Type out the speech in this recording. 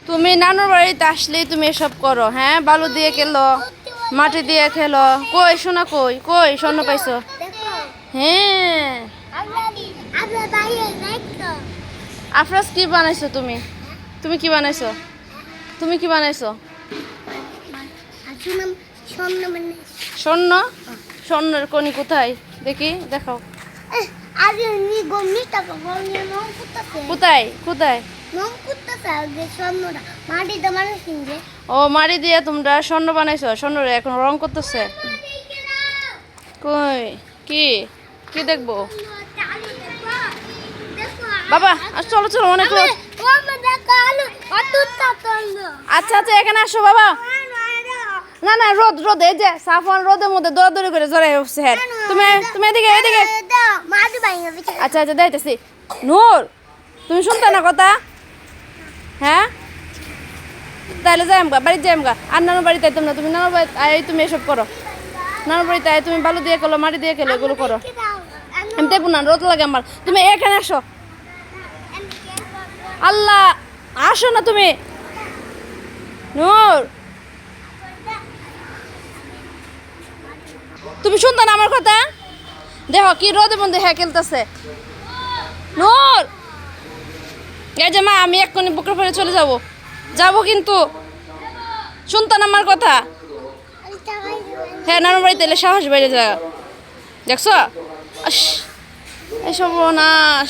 তুমি নানুর বাড়িতে আসলেই তুমি এসব করো, হ্যাঁ? বালু দিয়ে খেলো, মাটি দিয়ে খেলো। কই সোনা, কই কই স্বর্ণ পাইছো? হ্যাঁ। আফরাজ কি বানাইছো তুমি? তুমি কি বানাইছো? তুমি কি বানাইছো? স্বর্ণ? স্বর্ণের কনি কোথায় দেখি, দেখাও। কোথায় কোথায়? ও মাটি দিয়ে তোমরা স্বর্ণ বানাইছো, স্বর্ণ এখন রং করতেছে। কই কি কি দেখবো বাবা? চলো চলো, অনেক রোদ। আচ্ছা আচ্ছা, এখানে আসো বাবা। না না, রোদ রোদ, এই যে সাফওয়ান রোদের মধ্যে দৌড়াদৌড়ি করে জড়াই উঠছে। হ্যাঁ, তুমি তুমি এদিকে এদিকে। আচ্ছা আচ্ছা, দেখতেছি। নূর, তুমি শুনতে না কথা? হ্যাঁ, তাহলে যাই আমগা, বাড়িতে যাই আমগা। আর নানুর বাড়িতে আইতাম না, তুমি নানুর বাড়িতে আই, তুমি এসব করো। নানুর বাড়িতে আই, তুমি বালু দিয়ে খেলো, মাটি দিয়ে খেলো, এগুলো করো। আমি দেখবো না, রোদ লাগে আমার। তুমি এখানে আসো। আল্লাহ, আসো না তুমি। নূর, তুমি শুনতে না আমার কথা? দেখো কি রোদের মধ্যে হ্যাঁ খেলতেছে। নূর, এই যে মা, আমি এক্ষুনি বুকের পরে চলে যাব, যাবো কিন্তু শুনতে না আমার কথা? হ্যাঁ, নানুর বাড়িতে এলে সাহস বেড়ে যায়, দেখছো? এই সর্বনাশ।